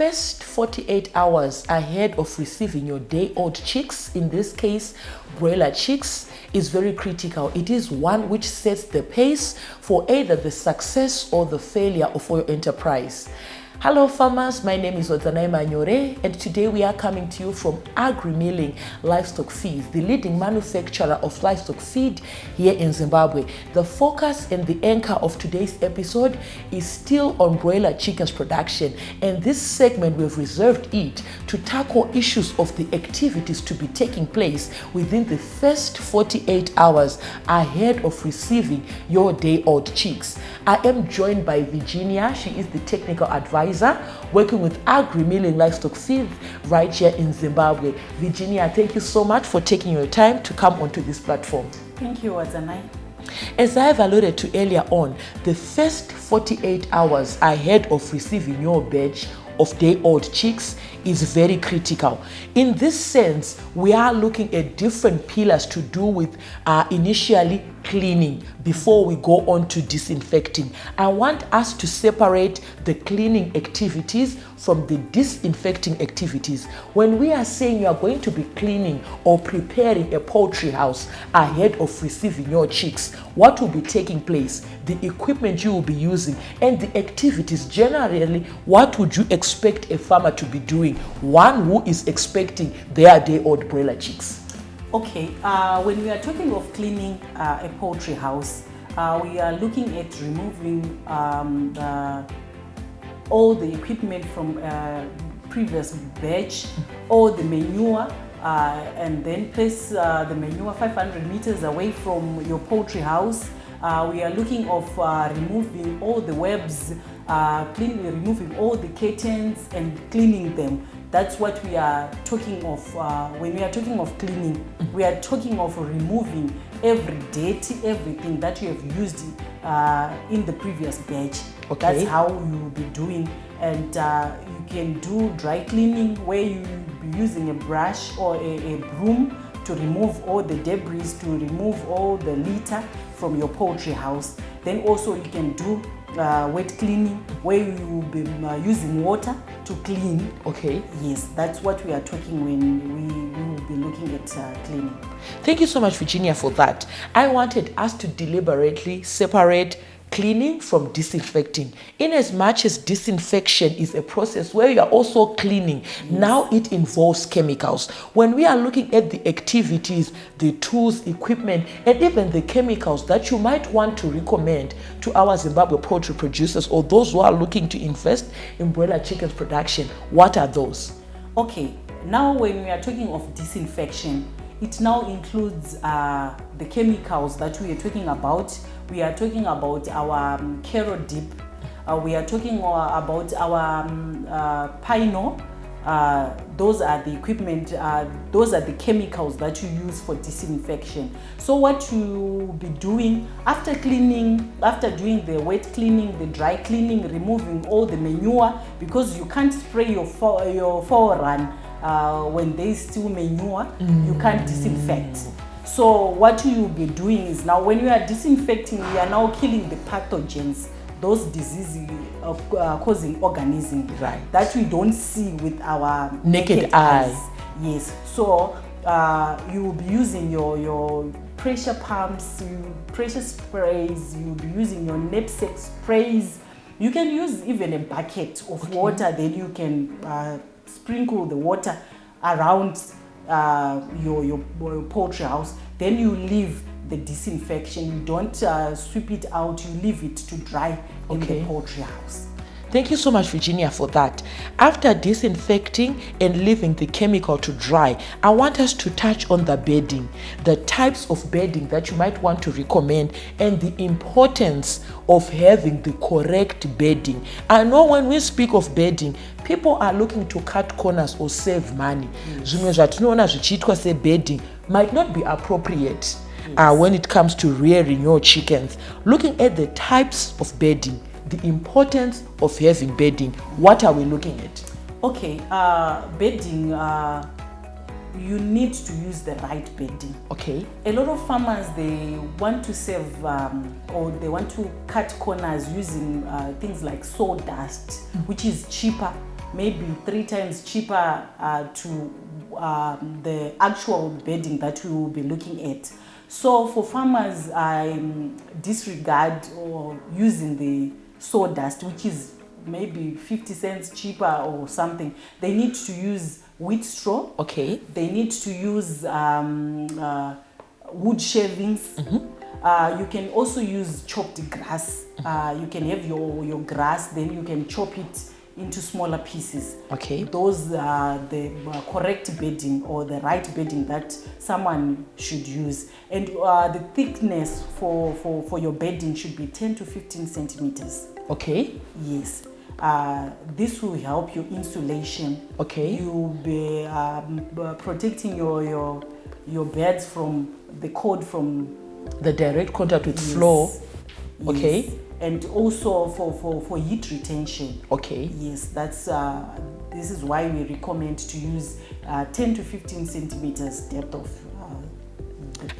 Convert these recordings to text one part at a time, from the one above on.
first 48 hours ahead of receiving your day-old chicks, in this case broiler chicks, is very critical. It is one which sets the pace for either the success or the failure of your enterprise. Hello farmers, my name is Odzanai Manyore, and today we are coming to you from Agri-Milling Livestock Feeds, the leading manufacturer of livestock feed here in Zimbabwe. The focus and the anchor of today's episode is still on broiler chickens production, and this segment we've reserved it to tackle issues of the activities to be taking place within the first 48 hours ahead of receiving your day-old chicks. I am joined by Virginia. She is the technical advisor working with Agri-Milling Livestock Feeds right here in Zimbabwe. Virginia, thank you so much for taking your time to come onto this platform. Thank you, Odzanai. As I have alluded to earlier on, the first 48 hours ahead of receiving your batch of day-old chicks is very critical. In this sense, we are looking at different pillars to do with initially cleaning before we go on to disinfecting. I want us to separate the cleaning activities from the disinfecting activities. When we are saying you are going to be cleaning or preparing a poultry house ahead of receiving your chicks, what will be taking place, the equipment you will be using, and the activities generally, what would you expect a farmer to be doing, one who is expecting their day-old broiler chicks? Okay, when we are talking of cleaning a poultry house, we are looking at removing all the equipment from previous batch, all the manure, and then place the manure 500 meters away from your poultry house. We are looking of removing all the webs, removing all the curtains and cleaning them. That's what we are talking of. When we are talking of cleaning, we are talking of removing every dirty, everything that you have used in the previous batch. Okay. That's how you will be doing. And you can do dry cleaning where you will be using a brush or a broom to remove all the debris, to remove all the litter from your poultry house. Then also you can do wet cleaning where you will be using water to clean. Okay. Yes, that's what we are talking when we will be looking at cleaning. Thank you so much, Virginia, for that. I wanted us to deliberately separate cleaning from disinfecting. In as much as disinfection is a process where you are also cleaning, yes, now it involves chemicals. When we are looking at the activities, the tools, equipment, and even the chemicals that you might want to recommend to our Zimbabwe poultry producers or those who are looking to invest in broiler chickens production, what are those? Okay, now when we are talking of disinfection, it now includes the chemicals that we are talking about. We are talking about our carrot dip. We are talking about our pino. Those are the equipment, those are the chemicals that you use for disinfection. So what you will be doing after cleaning, after doing the wet cleaning, the dry cleaning, removing all the manure, because you can't spray your forerun when there is still manure, you can't disinfect. So what you will be doing is now when we are disinfecting, we are now killing the pathogens, those disease causing organisms, right, that we don't see with our naked eyes. Yes, so you will be using your pressure pumps, pressure sprays, you will be using your knapsack sprays. You can use even a bucket of water, then you can sprinkle the water around your poultry house. Then you leave the disinfection. You don't sweep it out, you leave it to dry in the poultry house. Thank you so much, Virginia, for that. After disinfecting and leaving the chemical to dry, I want us to touch on the bedding, the types of bedding that you might want to recommend, and the importance of having the correct bedding. I know when we speak of bedding, people are looking to cut corners or save money. Zvimwe zvatinoona zvichiitwa sebedding might not be appropriate when it comes to rearing your chickens. Looking at the types of bedding, the importance of having bedding, what are we looking at? Okay, bedding, you need to use the right bedding. Okay. A lot of farmers, they want to save or they want to cut corners using things like sawdust, which is cheaper maybe 3 times cheaper to the actual bedding that we will be looking at. So for farmers, I disregard or using the sawdust, which is maybe 50 cents cheaper or something. They need to use wheat straw. Okay. They need to use wood shavings. You can also use chopped grass. You can have your grass, then you can chop it into smaller pieces. Okay. Those are the correct bedding or the right bedding that someone should use. And the thickness for your bedding should be 10 to 15 centimeters. Okay. Yes. This will help your insulation. Okay. You'll be protecting your beds from the cold from the direct contact with floor. Okay. Yes. And also for heat retention. Okay. Yes, that's this is why we recommend to use 10 to 15 centimeters depth of.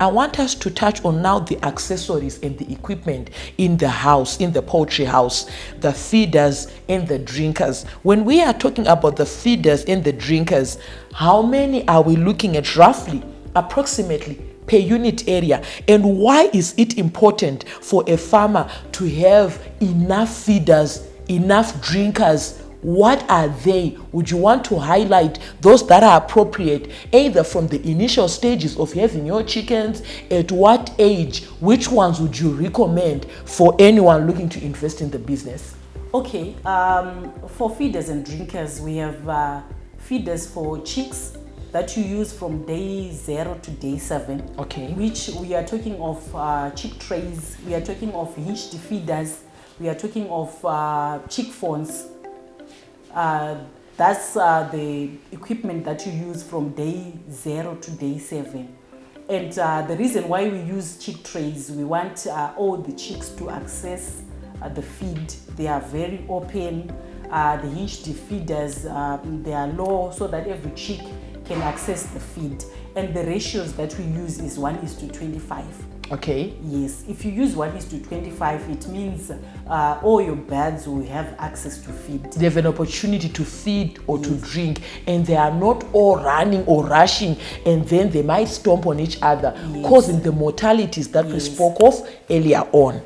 I want us to touch on now the accessories and the equipment in the house, in the poultry house, the feeders and the drinkers. When we are talking about the feeders and the drinkers, how many are we looking at roughly, approximately, per unit area? And why is it important for a farmer to have enough feeders, enough drinkers? What are they? Would you want to highlight those that are appropriate, either from the initial stages of having your chickens, at what age? Which ones would you recommend for anyone looking to invest in the business? Okay, for feeders and drinkers, we have feeders for chicks that you use from day 0 to day 7. Okay. Which we are talking of chick trays, we are talking of hinged feeders, we are talking of chick phones. That's the equipment that you use from day 0 to day 7. And the reason why we use chick trays, we want all the chicks to access the feed. They are very open. The hinged feeders, they are low so that every chick can access the feed. And the ratios that we use is 1:25. Okay. Yes, if you use 1:25, it means all your birds will have access to feed. They have an opportunity to feed or to drink, and they are not all running or rushing, and then they might stomp on each other, causing the mortalities that we spoke of earlier on.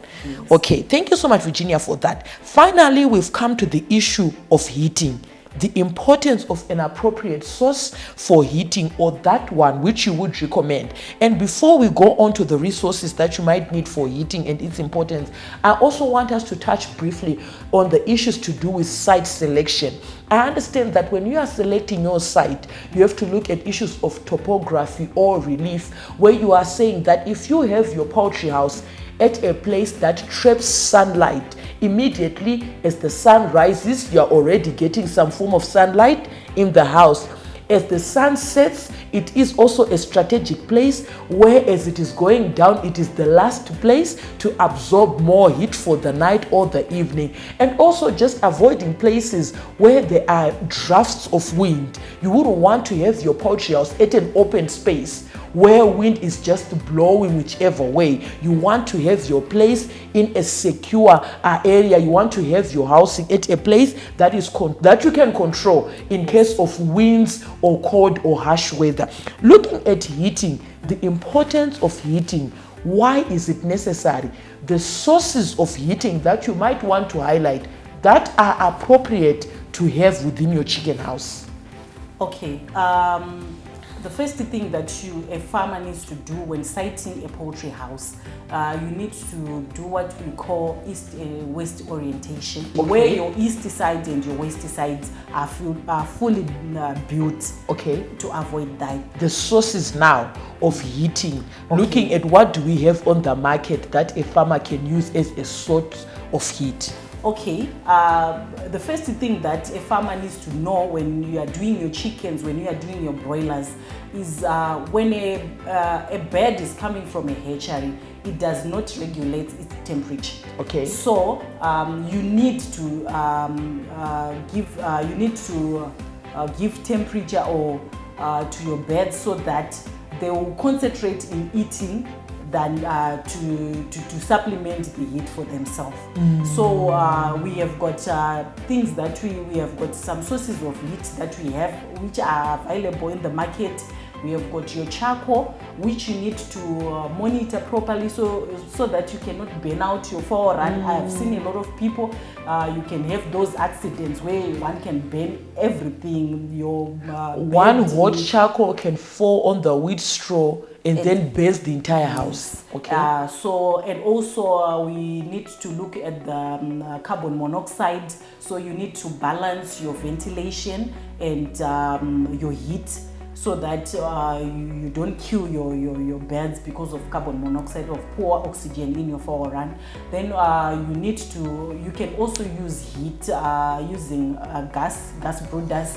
Okay, thank you so much, Virginia, for that. Finally, we've come to the issue of heating. The importance of an appropriate source for heating, or that one which you would recommend. And before we go on to the resources that you might need for heating and its importance, I also want us to touch briefly on the issues to do with site selection. I understand that when you are selecting your site, you have to look at issues of topography or relief, where you are saying that if you have your poultry house at a place that traps sunlight, immediately as the sun rises, you are already getting some form of sunlight in the house. As the sun sets, it is also a strategic place where, as it is going down, it is the last place to absorb more heat for the night or the evening. And also just avoiding places where there are drafts of wind. You wouldn't want to have your poultry house at an open space where wind is just blowing whichever way. You want to have your place in a secure area. You want to have your housing at a place that is that you can control in case of winds or cold or harsh weather. Looking at heating, the importance of heating, why is it necessary? The sources of heating that you might want to highlight that are appropriate to have within your chicken house. Okay. The first thing that a farmer needs to do when siting a poultry house, you need to do what we call east-west orientation, where your east side and your west sides are fully built. Okay. To avoid that. The sources now of heating, looking at what do we have on the market that a farmer can use as a source of heat. Okay, the first thing that a farmer needs to know when you are doing your chickens, when you are doing your broilers, is when a bird is coming from a hatchery, it does not regulate its temperature. Okay. So you need to give temperature or to your birds so that they will concentrate in eating than to supplement the heat for themselves. So we have got things that we have got some sources of heat that we have which are available in the market. We have got your charcoal, which you need to monitor properly so that you cannot burn out your fire run. I have seen a lot of people, you can have those accidents where one can burn everything. Your one hot charcoal can fall on the wheat straw and then burns the entire house. Okay. And also we need to look at the carbon monoxide. So you need to balance your ventilation and your heat, so that you don't kill your birds because of carbon monoxide, of poor oxygen in your fire run. Then you can also use heat using gas brooders.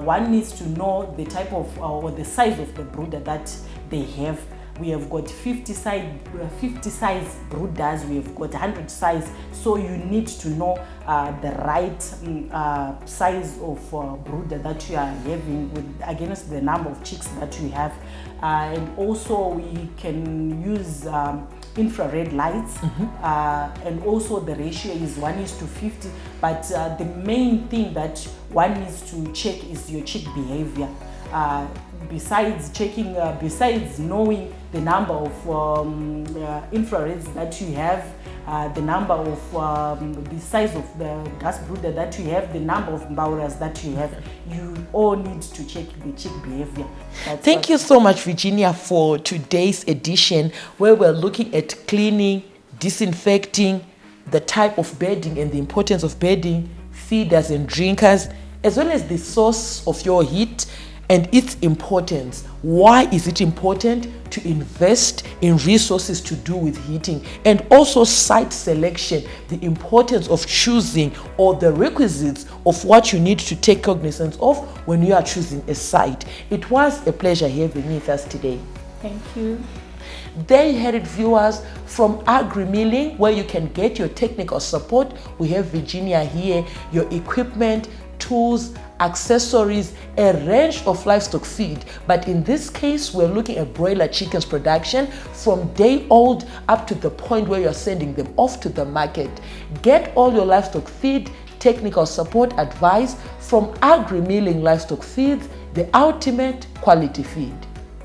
One needs to know the type of or the size of the brooder that they have. We have got 50 size brooders, we have got 100 size, so you need to know the right size of brooder that you are having against the number of chicks that you have. And also we can use infrared lights, and also the ratio is 1:50, but the main thing that one needs to check is your chick behavior. Besides checking, besides knowing the number of infrareds that you have, the number of the size of the gas brooder that you have, the number of mbauras that you have, you all need to check the chick behavior. Thank you so much, Virginia, for today's edition where we're looking at cleaning, disinfecting, the type of bedding and the importance of bedding, feeders and drinkers, as well as the source of your heat and its importance. Why is it important to invest in resources to do with heating? And also site selection, the importance of choosing or the requisites of what you need to take cognizance of when you are choosing a site. It was a pleasure having you with us today. Thank you. There you had it, viewers, from Agri Milling, where you can get your technical support. We have Virginia here, your equipment, tools, accessories, a range of livestock feed. But in this case, we're looking at broiler chickens production from day old up to the point where you're sending them off to the market. Get all your livestock feed, technical support, advice from Agri Milling Livestock Feeds, the ultimate quality feed.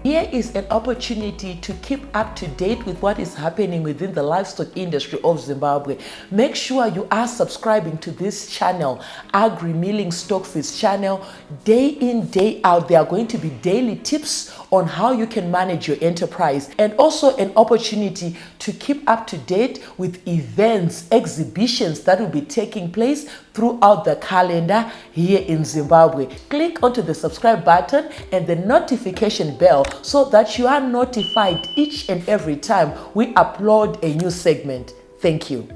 Here is an opportunity to keep up to date with what is happening within the livestock industry of Zimbabwe. Make sure you are subscribing to this channel, Agri Milling Stockfish channel. Day in, day out, there are going to be daily tips on how you can manage your enterprise, and also an opportunity to keep up to date with events, exhibitions that will be taking place throughout the calendar here in Zimbabwe. Click onto the subscribe button and the notification bell so that you are notified each and every time we upload a new segment. Thank you.